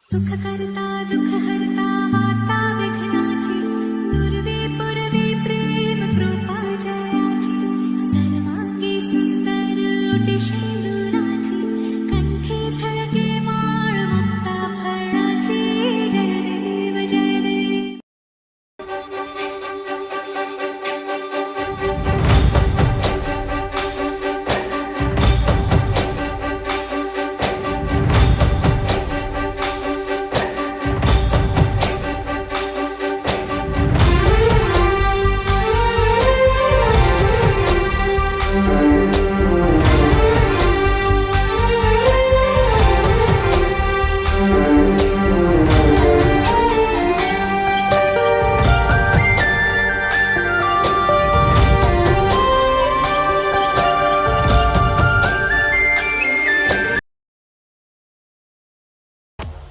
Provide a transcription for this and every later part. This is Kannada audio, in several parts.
सुख करता दुख हरता वार्ता विघ्नाची नुरवी पुरवी प्रेम कृपा जयाची सर्वांगी सुंदर ओटी शेंदुराची कंठी झळके माळ मुक्ता फळाची जय देव जय देव.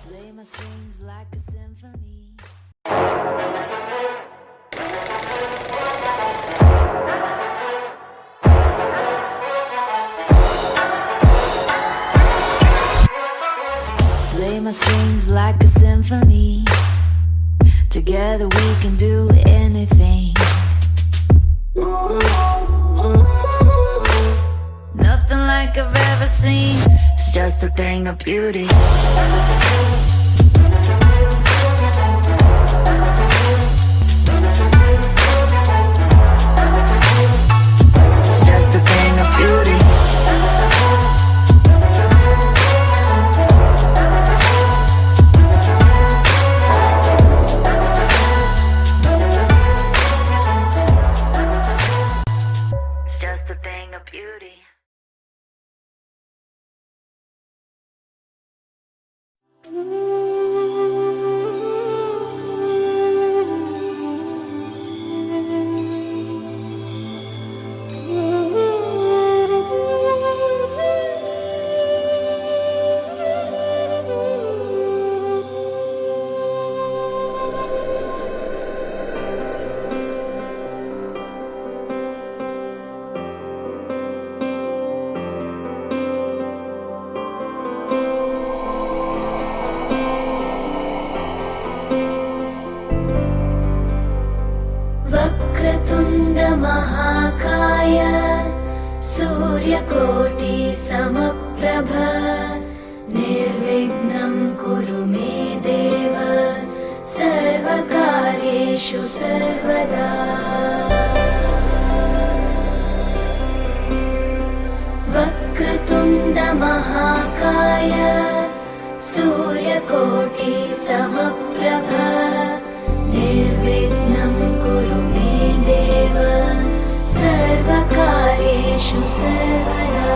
Play my strings like a symphony. Play my strings like a symphony. Together we can do anything. Nothing like I've ever seen. It's just a thing of beauty. It's just a thing of beauty. It's just a thing of beauty. Vakratunda महाकाय सूर्यकोटि समप्रभ निर्विघ्नं कुरु मे देव सर्वकार्येषु सर्वदा. वक्रतुंड महाकाय सूर्यकोटि समप्रभ निर्विघ्नं कुरु मे देव सर्वकार्येषु सर्वदा.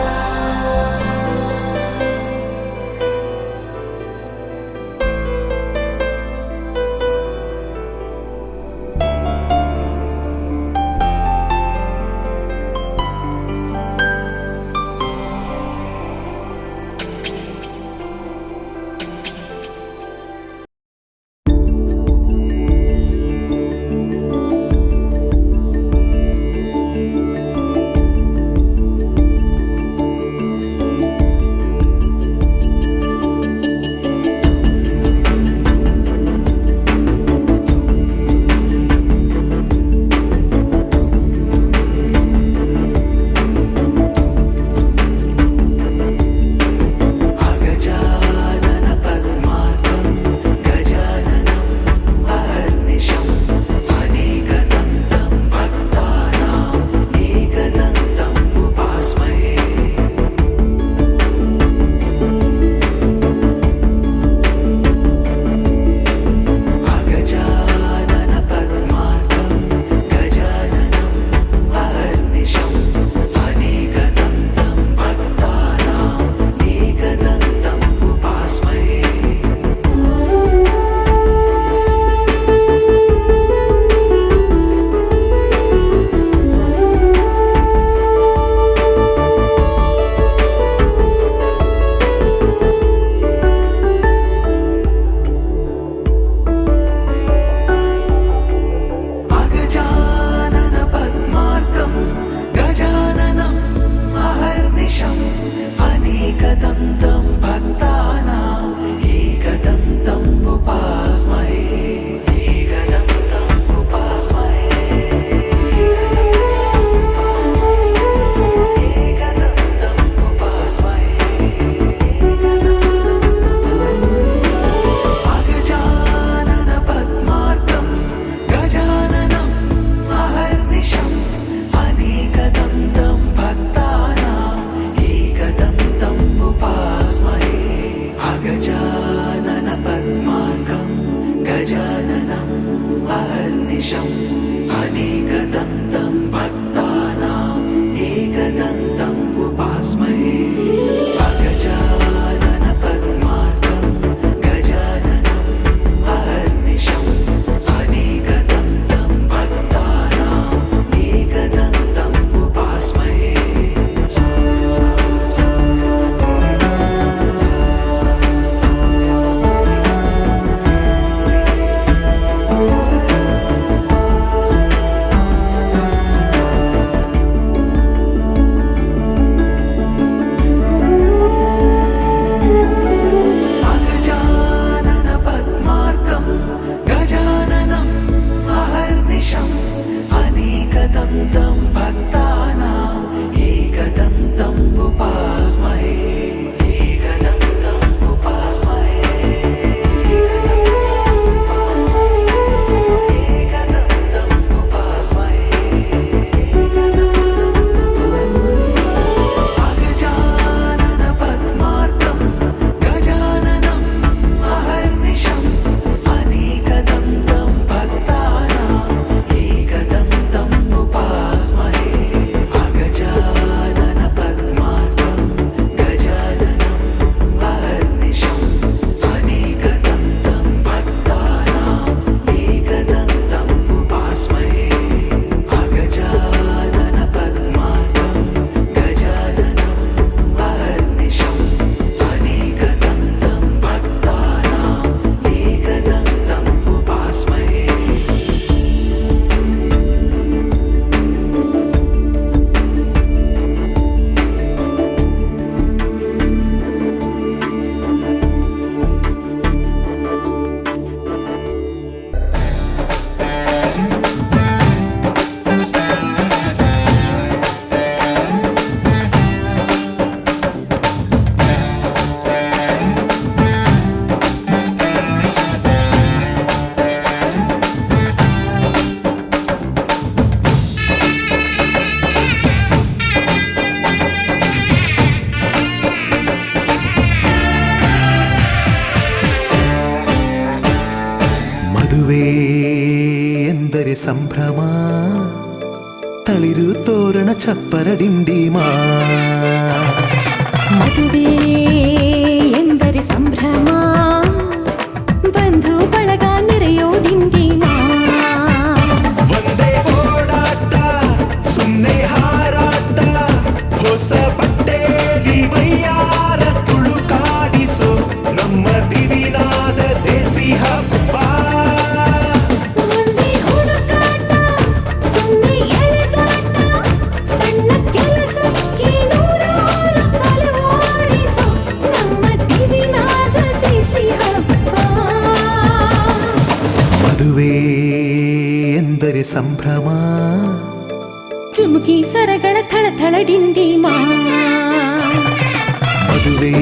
ಮದುವೆ ಎಂದರೆ ಸಂಭ್ರಮ, ತಳಿರು ತೋರಣ ಚಪ್ಪರ ಡಿಂಡಿಮಾ. ಮದುವೆ ಎಂದರೆ ಸಂಭ್ರಮ, ಬಂಧು ಬಳಗ ನೆರೆಯೋ ಡಿಂಡಿಮಾ. ಒಂದೇ ಓಡಾಟ ಸುಮ್ಮನೆ ಹಾರಾಟ, ಹೊಸ ಬಟ್ಟೆಲಿ ವಯ್ಯಾರ ತುಳುಕಾಡಿಸೋ ನಮ್ಮ ದಿವಿನಾದ ದೇಸಿ ಹಬ್ಬ. ಒಂದೇ ಹುಡುಕಾಟ ಸುಮ್ಮನೆ ಎಳೆದಾಟ, ಸಣ್ಣ ಕೆಲಸಕ್ಕೆ ನೂರಾರು ತಲೆ ಓಡಿಸೋ ನಮ್ಮ ದಿವಿನಾದ ದೇಸಿ ಹಬ್ಬ. ಮದುವೆ ಎಂದರೆ ಸಂಭ್ರಮ, ಚುಮುಕಿ ಸರಗಳ ಥಳಥಳ ಡಿಂಡಿಮಾ. ಮದುವೆ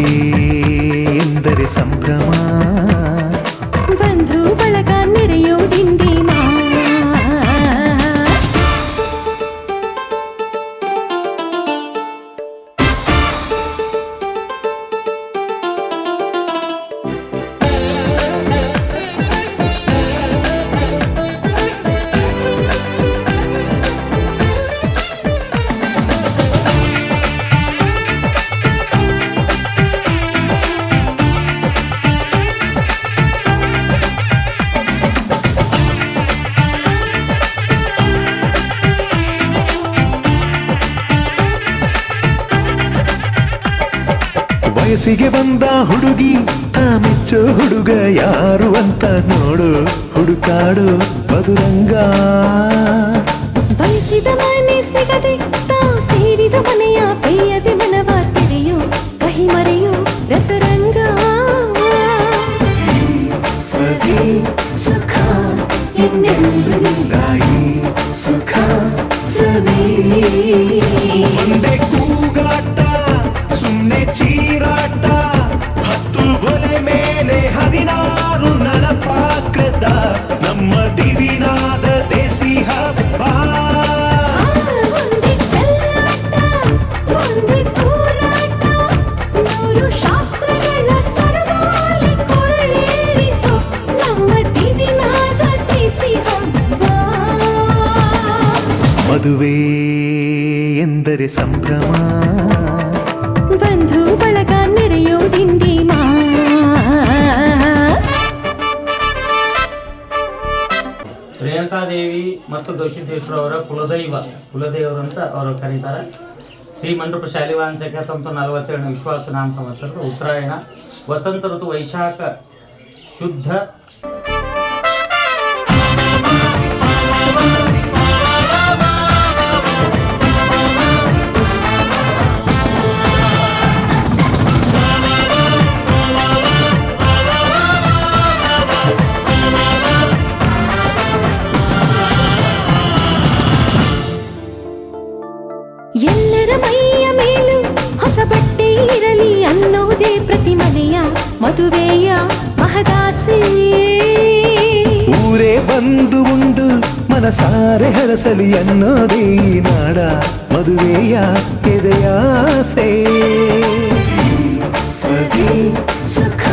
ಎಂದರೆ ಸಂಭ್ರಮ, ಬಂಧು ಬಳಗ ನೆರೆಯೋ ಡಿಂಡಿಮಾ. ವಯಸ್ಸಿಗೆ ಬಂದ ಹುಡುಗಿ ತಾಮೆಚ್ಚೋ ಹುಡುಗ ಯಾರು ಅಂತ ನೋಡು, ಹುಡುಕಾಡು ಮಧುರಂಗ. ಬಯಸಿದ ಮನೆ ಸಿಗದೆ ತಾ ಸೇರಿದ ಮನೆಯ ಬೇಯದೆ ಮನವ ತೆರೆಯೋ ಕಹಿ ಮರೆಯೋ ರಸರಂಗ. ಸವಿ ಸುಖ ಇನ್ನೆಲ್ಲಾಯಿ ಸುಖ ಸವಿ. ಒಂದೇ ಕೂಗಾಟ ಸುಮ್ಮನೆ ಚೀರಾಟ, ಹತ್ತು ಒಲೆ ಮೇಲೆ 16 ನಳಪಾಕದ ನಮ್ಮ ದಿವಿನಾದ ದೇಸಿ ಹಬ್ಬ. ಒಂದೇ ಚೆಲ್ಲಾಟ ಒಂದೇ ತೂರಾಟ, 100 ಶಾಸ್ತ್ರಗಳ ಸರಮಾಲೆ ಕೊರಳೇರಿಸೋ ನಮ್ಮ ದಿವಿನಾದ ದೇಸಿ ಹಬ್ಬ. ಮದುವೆ ಎಂದರೆ ಸಂಭ್ರಮ, ಬಂಧು ಬಳಗ ನೆರೆಯೋ ಡಿಂಡಿಮಾ. ರೇಣುಕಾದೇವಿ ಮತ್ತು ಗವಿಸಿದ್ದೇಶ್ವರ ಕುಲದೇವರಂತ ಅವರು ಕರೀತಾರೆ. ಶ್ರೀ ಮಂಡಪ ಶಾಲಿವಾಹನ ಸಂಖ್ಯೆ 1947 ವಿಶ್ವಾಸ ನಾಮ ಸಂವತ್ಸರದ ಉತ್ತರಾಯಣ, ವಸಂತ ಋತು ವೈಶಾಖ ಶುದ್ಧ ಎಲ್ಲರ ಮೈಯ ಮೇಲೂ ಹೊಸ ಬಟ್ಟೆ ಇರಲಿ ಅನ್ನೋದೇ ಪ್ರತಿ ಮನೆಯ ಮದುವೆಯ ಮಹದಾಸೆ. ಊರೇ ಬಂದು ಉಂಡು ಮನಸಾರೆ ಹರಸಲಿ ಅನ್ನೋದೇ ಈ ನಾಡ ಮದುವೆಯ ಎದೆಯಾಸೆ. ಸವಿ ಸುಖ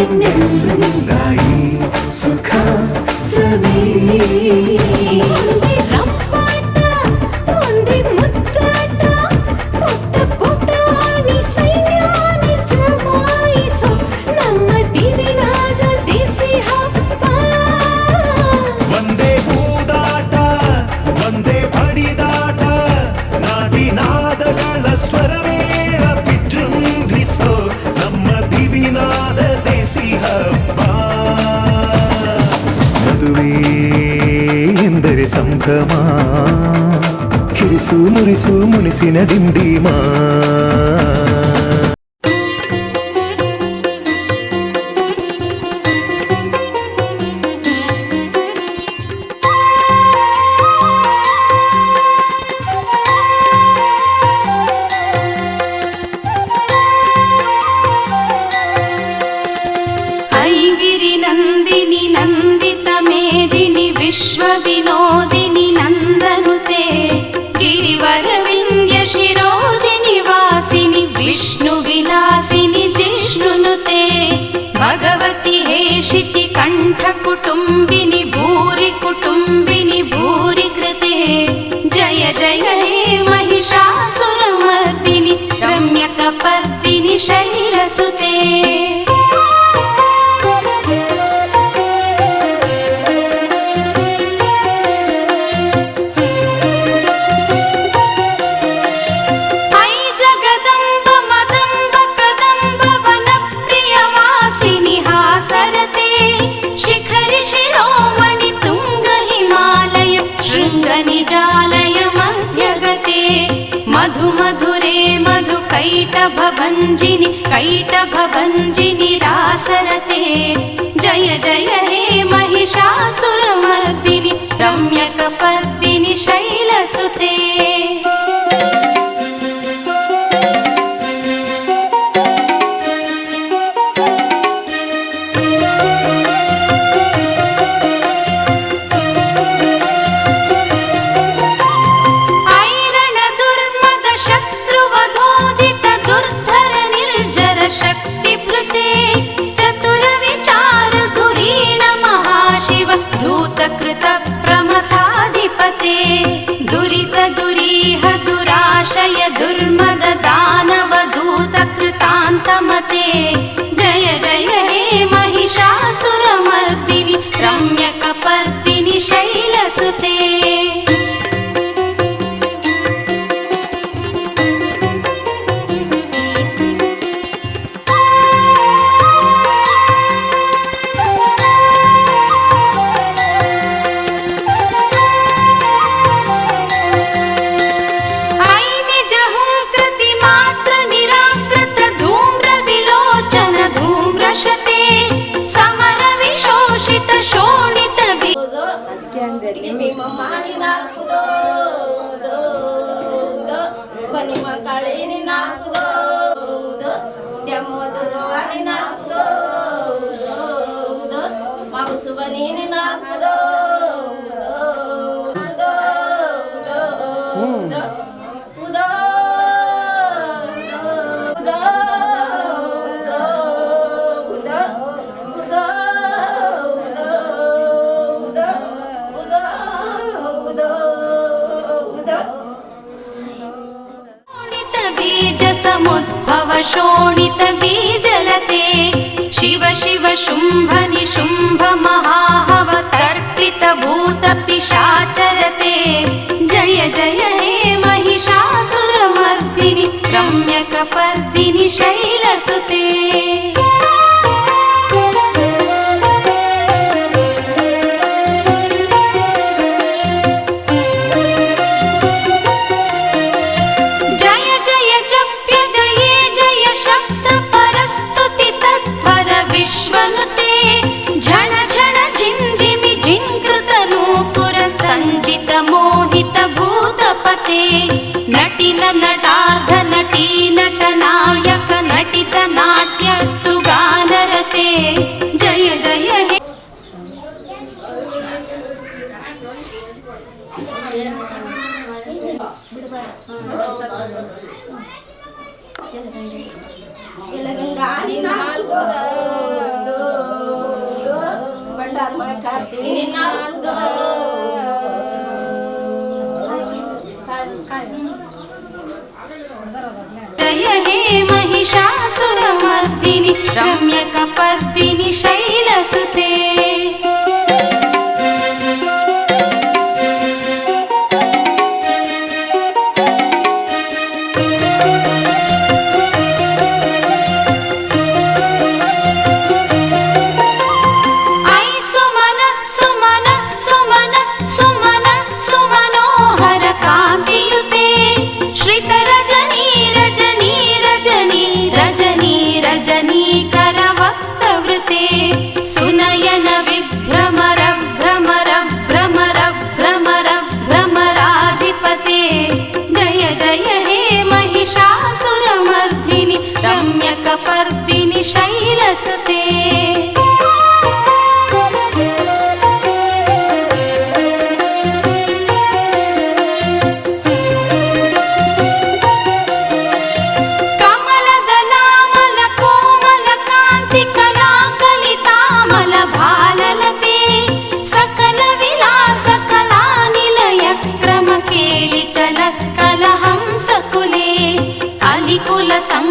ಇನ್ನೆಲ್ಲಾಯಿ ಸುಖ ಸವಿ. ಒಂದೇ ರಂಪಾಟ ಒಂದೇ ಮುದ್ದಾಟ, ಪುಟ್ಟ ಪುಟಾಣಿ ಸೈನ್ಯಾನಿ ಜಮಾಯಿಸೋ ನಮ್ಮ ದಿವಿನಾದ ದೇಸಿ ಹಬ್ಬ. ಒಂದೇ ಊದಾಟ ಒಂದೇ ಬಡಿದಾಟ, ನಾಡಿನಾದಗಳ ಸ್ವರವೇಳ ವಿಜೃಂಭಿಸೋ ನಮ್ಮ ದಿವಿನಾದ ದೇಸಿ ಹಬ್ಬ. ಮದುವೆ ಎಂದರೆ ಸಂಭ್ರಮ, ಕಿರಿಸು ಮುರಿಸು ಮುನಿಸಿನ ಡಿಂಡಿಮಾ. ऐगिरि नन्दिनि नन्दित मेदिनि विश्व विनोदिनि नन्दनुते, गिरिवर विन्द्य शिरोदिनि वासिनि विष्णु विलासिनि जिष्णुनुते, भगवति हेशिति कण्ठकुटुम्बिनि भूरि कुटुम्बिनि भूरि कृते जय जय हे महिषासुरमर्दिनि रम्यकपर्दिनि शैलसुते निजालय मध्यगते मधु मधुरे मधु कैटभभञ्जिनि कैटभभञ्जिनि रासरते जय जय हे महिषासुरमर्दिनि रम्यकपर्दिनि शैलसुते प्रमथाधिपते दुरित दुरीह दुराशय दुर्मद दानव दूत कृतान्तमते जय जय हे महिषासुरमर्दिनि रम्यकपर्दिनि शैलसुते समुद्भव शोणित बीजलते शिव शिव शुम्भ निशुम्भ महाहव तर्पित भूत पिशाचरते जय जय हे महिषासुरमर्दिनि रम्यकपर्दिनि शैलसुते मोहित भूतपते नटिन नटार्ध नटी नटनायक नटित नाट्य सुगानरते जय जय हे जय हे महिषासुरमर्दिनि रम्यकपर्दिनि शैलसुते रजनी करवक्तवृते सुनयन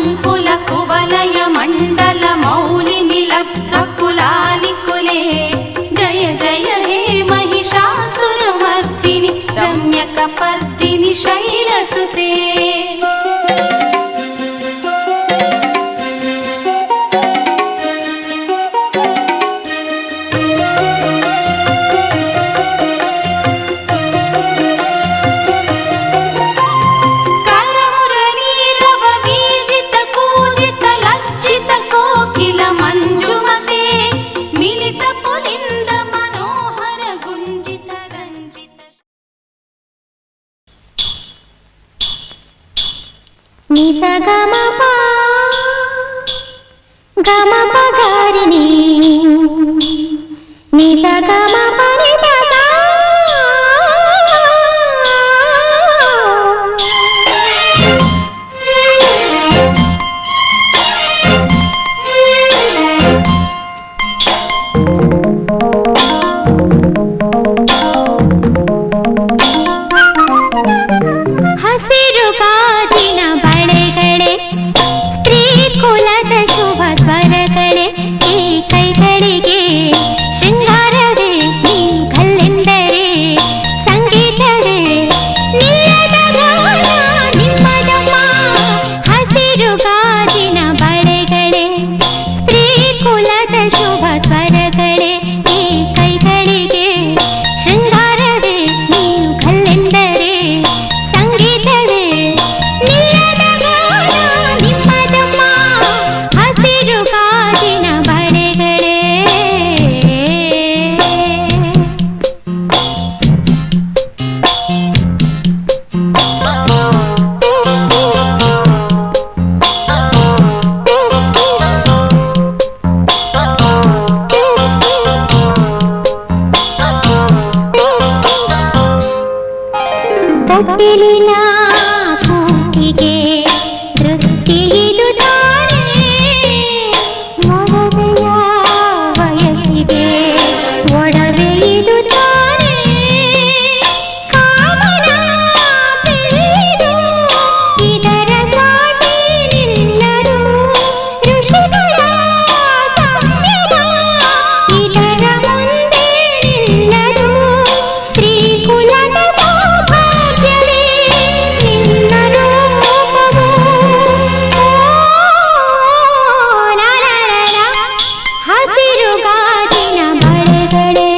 ಸಂಕುಲ ಕುವಲಯ ಮಂಡಲ ಮೌಲಿ ಮಿಲಬ್ಧ ಕುಲಾಲಿಕುಲೆ ಜಯ ಜಯ ಹೇ ಮಹಿಷಾಸುರಮರ್ದಿನಿ ರಮ್ಯಕಪರ್ದಿನಿ ಶೈಲಸುತೆ ನಿಸ ಗಮ ಪ ಗಾರಿಣಿ ನಿಸ ಗಮ ಪರಿ ಹಸಿರು ಗಾಜಿನ ಬಳೆಗಳೇ ಸ್ತ್ರೀ ಕುಲದ ಶುಭ ಸ್ವರಗಳೇ ಈ ಕೈಗಳಿಗೆ ಶೃಂಗಾರವೇ ನೀ ಕಲ್ಲೆಂದರೆ ಸಂಗೀತವೇ ನಿಲ್ಲದ ಗಾನ ನಿಮ್ಮದಮ್ಮ ಹಸಿರು ಗಾಜಿನ ಬಳೆಗಳೇ ಸ್ತ್ರೀ ಕುಲದ ಶುಭ ಸ್ವರಗಳೇ ಈ ಕೈಗಳಿಗೆ ಶೃಂಗಾರವೇ ನೀ ಕಲ್ಲೆಂದರೆ ಸಂಗೀತವೇ ನಿಲ್ಲದ ಗಾನ ನಿಮ್ಮದಮ್ಮ ಹಸಿರು ಗಾಜಿನ ಬಳೆಗಳೇ ತೊಟ್ಟಿಲಿನ ಕೂಸಿಗೆ ದೃಷ್ಟಿಯಿದು ತಾನೇ ಮೊಡವೆಯ ವಯಸ್ಸಿಗೆ ಒಡವೆಯಿದು ತಾನೇ ಕಾಮನ ಬೆಳೆದು ಇದರ ಸಾಟಿ ನಿಲ್ಲರು ಋಷಿಗಳ ಸಂಯಮ ಇದರ ಮುಂದೆ ನಿಲ್ಲರು ಸ್ತ್ರೀ ಕುಲದ ಸೌಭಾಗ್ಯವೇ ನಿನ್ನ ರೂಪವು ಲಾ ಲಾ ಲಾ ಲಾ. ಹಸಿರು ಗಾಜಿನ ಬಳೆಗಳೇ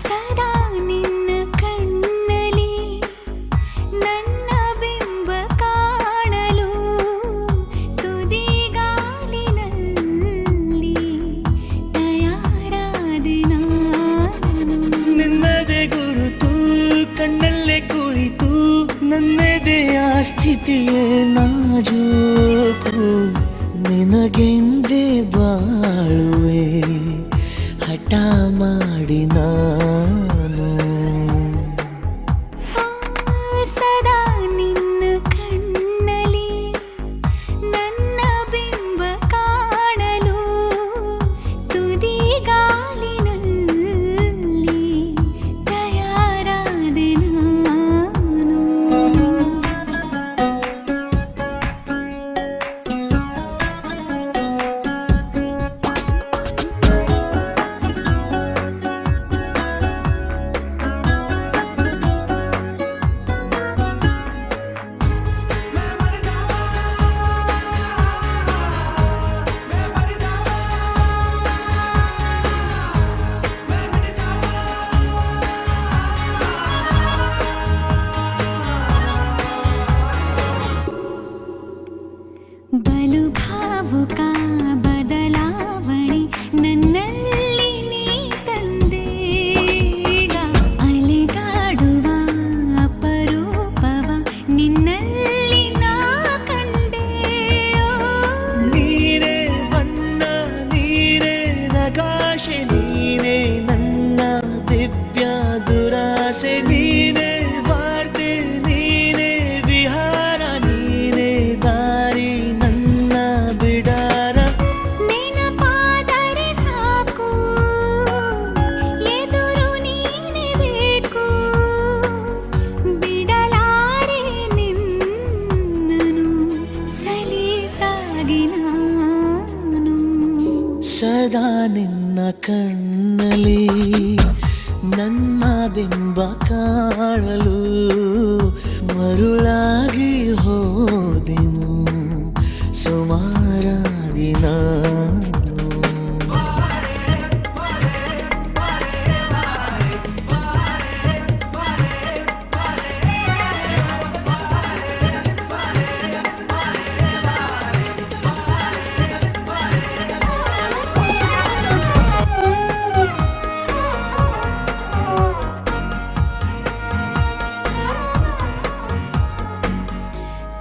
ಸದಾ ನಿನ್ನ ಕಣ್ಣಲಿ ನನ್ನ ಬಿಂಬ ಕಾಣಲು ತುದಿಗಾಲಿನಲ್ಲಿ ತಯಾರಾದೆ ನಾನು ನಿನ್ನದೇ ಗುರುತು ಕಣ್ಣಲ್ಲೇ ಕುಳಿತು ನನ್ನದೆಯ ಸ್ಥಿತಿಯೇ ನಾಜೂಕು ನಿನಗೆಂದೇ ಬಾಳುವೆ ಹಠ ಮಾಡಿ ನಾನು ಸದಾ ನಿನ್ನ ಕಣ್ಣಲಿ ನನ್ನ ಬಿಂಬ ಕಾಣಲು ತುದಿಗಾಲಿನಲ್ಲಿ ತಯಾರಾದೆ ನಾನು ಬಲು ಭಾವುಕ ಬದಲಾವಣೆ ನನ್ನಲ್ಲಿ ನೀ ತಂದೆ ಈಗ ಅಲೆದಾಡುತ್ತಿರುವ ಸದಾ ನಿನ್ನ ಕಣ್ಣಲ್ಲಿ ನನ್ನ ಬಿಂಬ ಕಾಣಲು ಮರುಳಾಗಿ ಹೋದೆನು ಸುಮಾರಾಗಿ ನಾನು.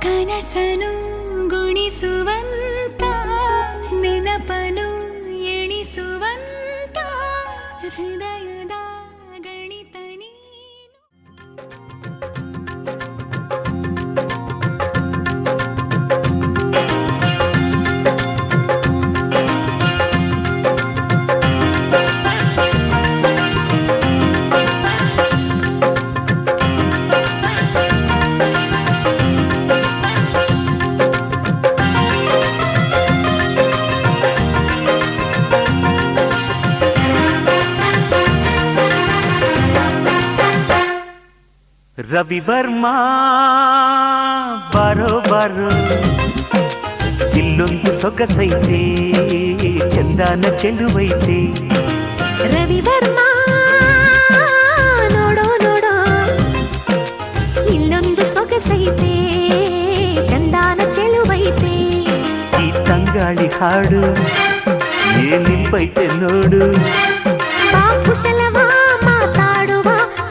ಕನಸನು ಗುಣಿಸುವಂತ ನೆನಪನು ಎಣಿಸುವಂತ ಹೃದಯದ ಗಣಿತ ನೀನು. ರವಿವರ್ಮಾ ಬಾರೋ ಬಾರೋ, ಇಲ್ಲೊಂದು ಸೊಗಸೈತೆ ಚಂದಾನ ಚೆಲುವೈತೆ. ರವಿವರ್ಮ ನೋಡೋ ನೋಡೋ, ಇಲ್ಲೊಂದು ಸೊಗಸೈತೆ ಚಂದಾನ ಚೆಲುವೈತೆ. ಈ ತಂಗಾಳಿ ಹಾಡು ಏನಿಲ್ಪೈತೆ ನೋಡು. ಬಾ ಕುಶಲವ ಮಾತಾಡುವ,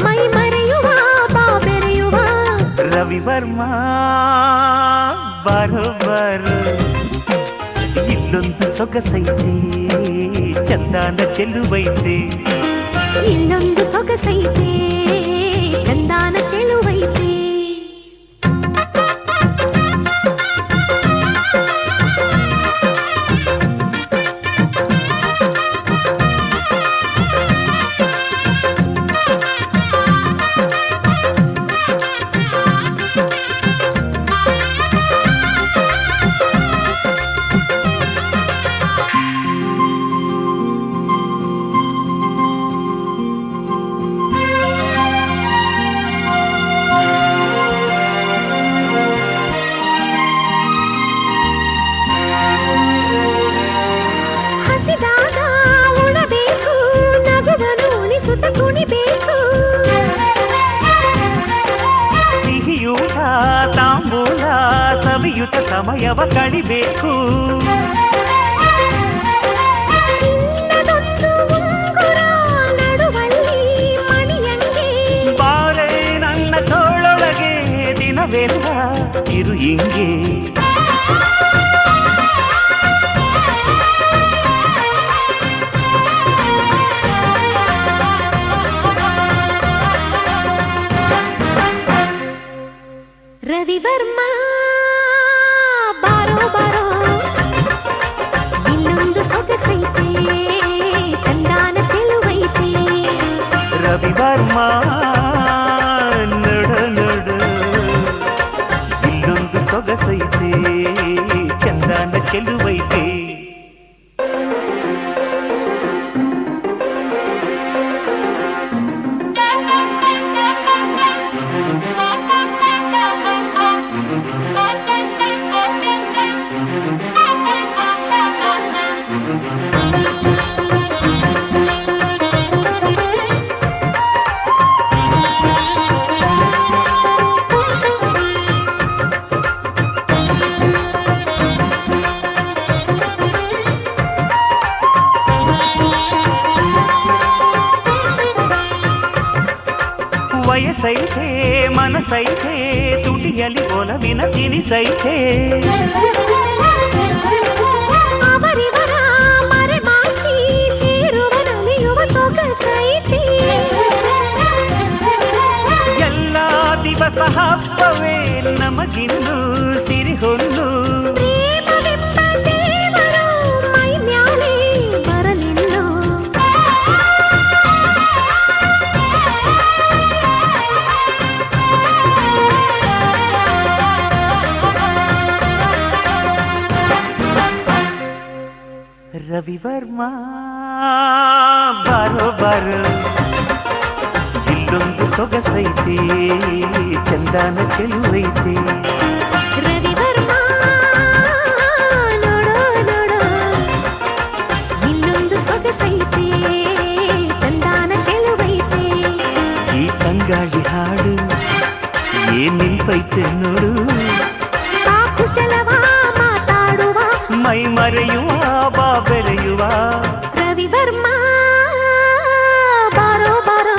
ಮೈ ಮರೆಯುವ, ಬಾ ಬೆರೆಯುವ. ರವಿವರ್ಮಾ ಬಾರೋ ಬಾರೋ, ಇಲ್ಲೊಂದು ಸೊಗಸೈತೆ ಚಂದಾನ ಚೆಲುವೈತೆ. ಇಲ್ಲೊಂದು ಸೊಗಸೈತೆ ಚಂದಾನ ಚೆಲುವೈತೆ. ಹಸಿದಾಗ ಉಣಬೇಕು, ನಗುವನು ಉಳಿಸುತ್ತ ಕುಣಿಬೇಕು. ಸಿಹಿಯೂಟ ತಾಂಬೂಲ ಸವಿಯುತ ಸಮಯವ ಕಳಿಬೇಕು. ಚಿನ್ನದೊಂದು ಉಂಗುರ ನಡುವಲ್ಲಿ ಮಣಿಯಂಗೆ. ಬಾಳೆ ನನ್ನ ತೋಳೊಳಗೆ ದಿನವೆಲ್ಲ ಇರು ಹಿಂಗೆ. ರವಿವರ್ಮ ಬಾರೋ ಬಾರೋ, ಇಲ್ಲೊಂದು ಸೊಗಸೈತೆ ಚಂದಾನ ಚೆಲುವೈತೆ. ರವಿವರ್ಮಾ ನಡು ನಡು, ಇಲ್ಲೊಂದು ಸೊಗಸೈತೆ ಚಂದಾನ ಚೆಲುವೈತೆ. ವಯಸ್ಸೈತೆ ಮನಸೈತೆ ತುಟಿಯಲ್ಲಿ ಒಲವಿನ ತಿನಿಸೈತೆ. ಅವರಿವರ ಮರೆಮಾಚಿ ಸೇರುವ ನಲಿಯುವ ಸೊಗಸೈತೆ. ಎಲ್ಲ ದಿವಸ ಹಬ್ಬವೇ ನಮಗಿನ್ನು ಸಿರಿಹೊನ್ನು. ಪ್ರೇಮವೆಂಬ ದೇವರು ಮೈ ಮ್ಯಾಲೆ ಬರಲಿಲ್ಲೋ. ರವಿವರ್ಮ ಬಾರೋ ಬಾರೋ ಇಲ್ಲೊಂದು ಸೊಗಸೈತೆ ಚಂದನ ಚೆಲುವೈತೆ ರವಿವರ್ಮ ನೋಡೋ ನೋಡೋ ಇಲ್ಲೊಂದು ಸೊಗಸೈತೆ ಚಂದಾನ ಚೆಲುವೈತೆ ಈ ತಂಗಾಳಿ ಹಾಡು ಏನ್ ನಿಲ್ಪೈತೆ ನೋಡು ಆ ಕುಶಲವ ಮಾತಾಡುವ ಮೈ ಮರೆಯುವ ಬಾ ಬೆರೆಯುವ ರವಿವರ್ಮ ಬಾರೋ ಬಾರೋ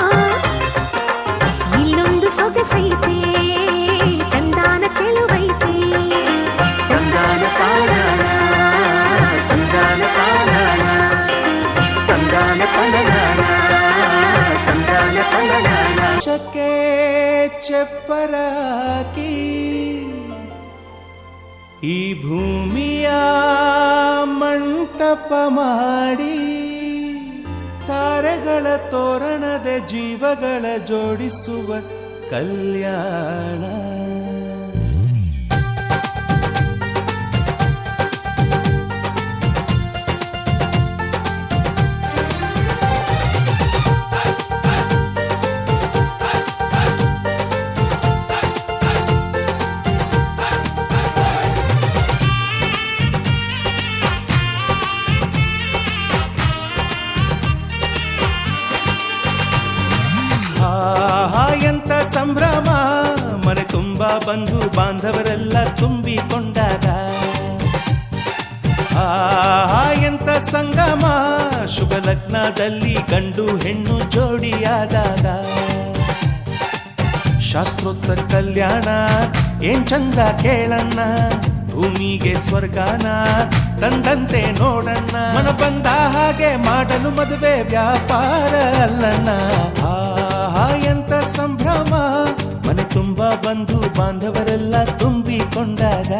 ಇಲ್ಲೊಂದು ಸೊಗಸೈತೆ ಚಂದಾನ ಚೆಲುವೈತೆ ತಂದಾನ ತಾನಾನ ತಂದಾನ ತಾನಾನ ತಂದಾನ ತನನಾನ ತಂದಾನ ತನನಾನ ಚಕ್ಕೆ ಚೆಪ್ಪರಾಕಿ ಈ ಭೂಮಿಯ ಮಂಟಪ ಮಾಡಿ ತಾರೆಗಳ ತೋರಣದ ಜೀವಗಳ ಜೋಡಿಸುವ ಕಲ್ಯಾಣ ಎಂತ ಸಂಭ್ರಮ ಮನೆ ತುಂಬ ಬಂಧು ಬಾಂಧವರೆಲ್ಲ ತುಂಬಿಕೊಂಡಾಗ ಎಂತ ಸಂಗಮ ಶುಭ ಲಗ್ನದಲ್ಲಿ ಗಂಡು ಹೆಣ್ಣು ಜೋಡಿಯಾದಾಗ ಶಾಸ್ತ್ರೋತ್ತರ ಕಲ್ಯಾಣ ಏನ್ ಚಂದ ಕೇಳಣ್ಣ ಭೂಮಿಗೆ ಸ್ವರ್ಗಾನ ತಂದಂತೆ ನೋಡಣ್ಣ ಮನ ಬಂದ ಹಾಗೆ ಮಾಡಲು ಮದುವೆ ವ್ಯಾಪಾರ ಅಲ್ಲಣ್ಣ ಎಂತ ಸಂಭ್ರಮ ಮನೆ ತುಂಬ ಬಂಧು ಬಾಂಧವರೆಲ್ಲ ತುಂಬಿಕೊಂಡಾಗ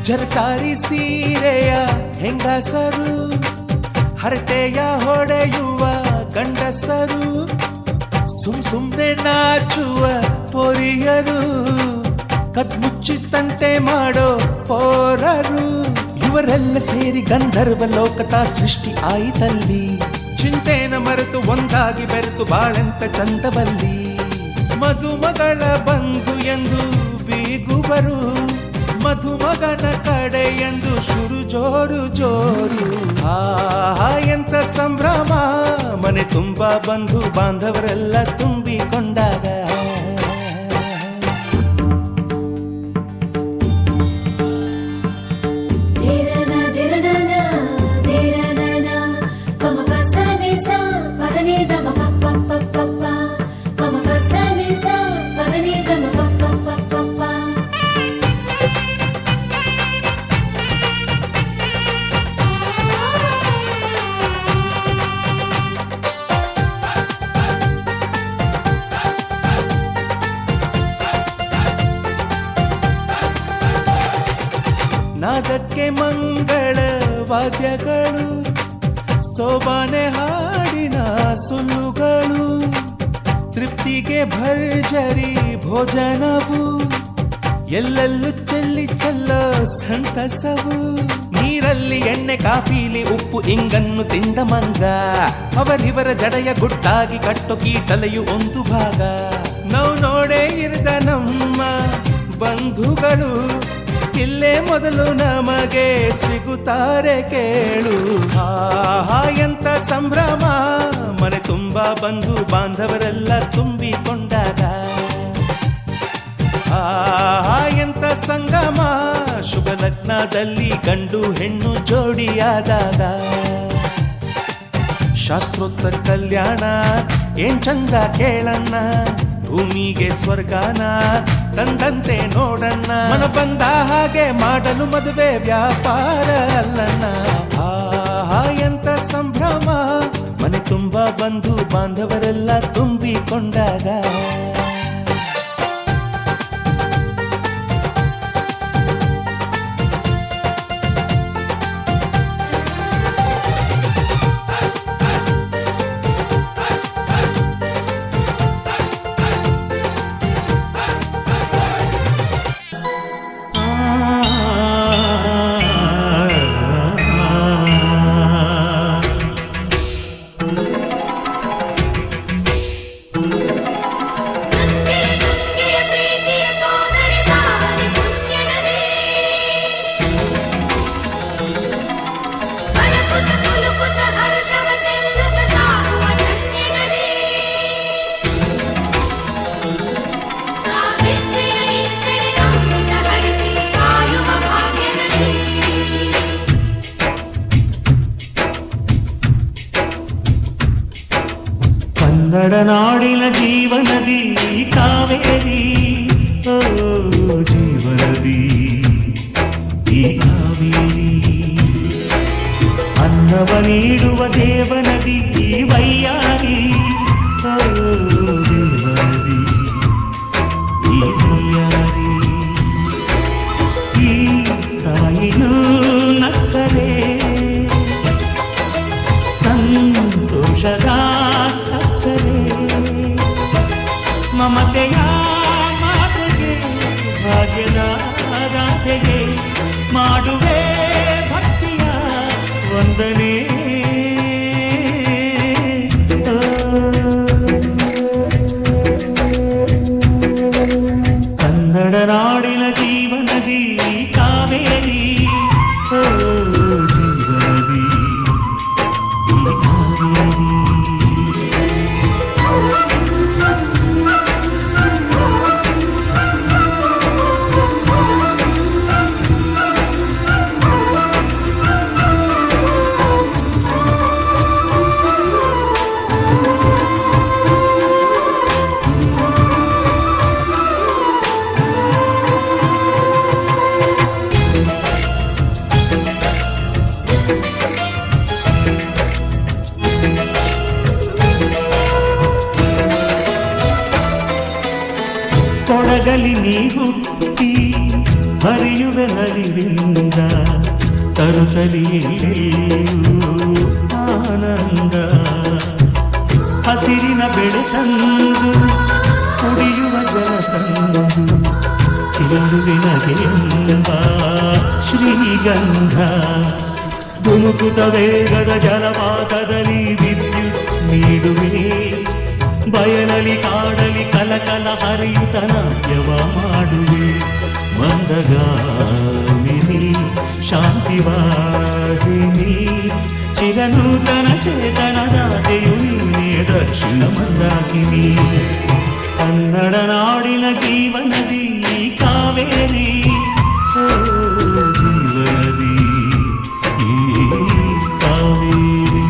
ಜರಕಾರಿ ಸೀರೆಯ ಹೆಂಗಸರು ಹರಟೆಯ ಹೊಡೆಯುವ ಗಂಡಸರು ಸುಮ್ನೆ ನಾಚುವ ಪೊರಿಯರು ಕದ್ಮುಚ್ಚಿ ತಂಟೆ ಮಾಡೋ ಪೋರರು ಇವರೆಲ್ಲ ಸೇರಿ ಗಂಧರ್ವ ಲೋಕದ ಸೃಷ್ಟಿ ಆಯಿತಲ್ಲಿ ಚಿಂತೆನ ಮರೆತು ಒಂದಾಗಿ ಬೆರೆತು ಬಾಳೆಂತ ಚಂದವಲ್ಲಿ ಮದುಮಗಳ ಬಂಧು ಎಂದು ಬೀಗುವರು ಮಧುಮಗನ ಕಡೆ ಎಂದು ಶುರು ಜೋರು ಜೋರು ಎಂತ ಸಂಭ್ರಮ ಮನೆ ತುಂಬ ಬಂಧು ಬಾಂಧವರೆಲ್ಲ ತುಂಬಿಕೊಂಡಾಗ ನಾದಕ್ಕೆ ಮಂಗಳ ವಾದ್ಯಗಳು ಸೋಬಾನೆ ಹಾಡಿನ ಸುಳ್ಳುಗಳು ತೃಪ್ತಿಗೆ ಭರ್ಜರಿ ಭೋಜನವು ಎಲ್ಲೆಲ್ಲೂ ಚೆಲ್ಲಿ ಚೆಲ್ಲೋ ಸಂತಸವು ನೀರಲ್ಲಿ ಎಣ್ಣೆ ಕಾಫಿಲಿ ಉಪ್ಪು ಇಂಗನ್ನು ತಿಂದ ಮಂಗ ಅವರಿವರ ಜಡೆಯ ಗುಟ್ಟಾಗಿ ಕಟ್ಟೋ ಕೀಟಲೆಯು ಒಂದು ಭಾಗ ನಾವು ನೋಡೇ ಇರದ ನಮ್ಮ ಬಂಧುಗಳು ಇಲ್ಲೇ ಮೊದಲು ನಮಗೆ ಸಿಗುತ್ತಾರೆ ಕೇಳು ಎಂತ ಸಂಭ್ರಮ ಮನೆ ತುಂಬ ಬಂಧು ಬಾಂಧವರೆಲ್ಲ ತುಂಬಿಕೊಂಡಾಗ ಎಂತ ಸಂಗಮ ಶುಭ ಲಗ್ನದಲ್ಲಿ ಗಂಡು ಹೆಣ್ಣು ಜೋಡಿಯಾದಾಗ ಶಾಸ್ತ್ರೋತ್ತರ ಕಲ್ಯಾಣ ಏನ್ ಚಂದ ಕೇಳಣ್ಣ, ಭೂಮಿಗೆ ಸ್ವರ್ಗಾನ ತಂದಂತೆ ನೋಡಣ್ಣ, ಮನ ಬಂದ ಹಾಗೆ ಮಾಡಲು ಮದುವೆ ವ್ಯಾಪಾರ ಅಲ್ಲಣ್ಣ. ಆಹಾ ಎಂತ ಸಂಭ್ರಮ, ಮನೆ ತುಂಬ ಬಂಧು ಬಾಂಧವರೆಲ್ಲ ತುಂಬಿಕೊಂಡಾಗ. ಕನ್ನಡ ನಾಡಿನ ಜೀವನದಿ ಕಾವೇರಿ, ಓ ಜೀವನದಿ ಈ ಕಾವೇರಿ, ಅನ್ನವ ನೀಡುವ ದೇವನದಿ ಈ ವೈಯಾರಿ, ಓ ದೇವನದಿ ಈ ವೈಯಾರಿ. ಈ ತಾಯಿನೂ ನಕ್ಕರೆ ಸಂತೋಷದ ಸಕ್ಕರೆ, ಮಮತೆಯ ಮಾತೆಗೆ ಭಾಗ್ಯದ ರಾಧೆಗೆ ಮಾಡುವೆ ಭಕ್ತಿಯ ವಂದನೆ. ಕನ್ನಡ ನಾಡಿನ ಜೀವನದಿ ಕಾವೇರಿ, ಓ ಜೀವನದಿ ಈ ಕಾವೇರಿ. ಕೊಡಗಲಿ ನೀ ಹುಟ್ಟಿ ಹರಿಯುವೆ ನಲಿವಿಂದ, ತರುತ್ತಲಿಯೆಲ್ಲೂ ಆನಂದ. ಹಸಿರಿನ ಬೆಳೆ ತಂದು ಕುಡಿಯುವ ಜಲ ತಂದು, ಚಿಲ್ಲುವಿನಗೆಂಬ ಶ್ರೀಗಂಧ. ಧುಮುಕುತ ವೇಗದ ಜಲಪಾತದಲ್ಲಿ ವಿದ್ಯುತ್ ನೀಡುವೆ, ಬಯಲಲಿ ಕಾಡಲಿ ಕಲಕಲ ಹರಿಯುತ್ತ ನಾಟ್ಯವ ಮಾಡುವೆ. ಮಂದಗಾಮಿನಿ ಶಾಂತಿವಾಹಿನಿ, ಚಿರನೂತನ ಚೇತನದಾತೆಯು ನೀನೇ ದಕ್ಷಿಣ ಮಂದಾಕಿನಿ. ಕನ್ನಡ ನಾಡಿನ ಜೀವನದಿ ಕಾವೇರಿ, ಓ ಜೀವನದಿ ಈ ಕಾವೇರಿ.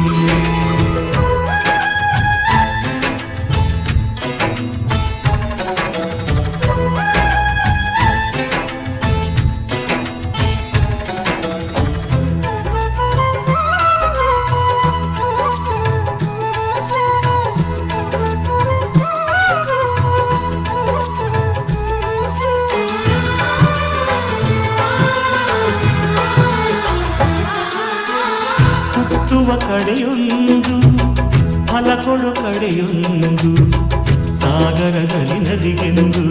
ಹುಟ್ಟುವ ಕಡೆಯೊಂದು ಫಲ ಕೊಡು ಕಡೆಯೊಂದು, ಸಾಗರದಲ್ಲಿ ನದಿಗೆಂದು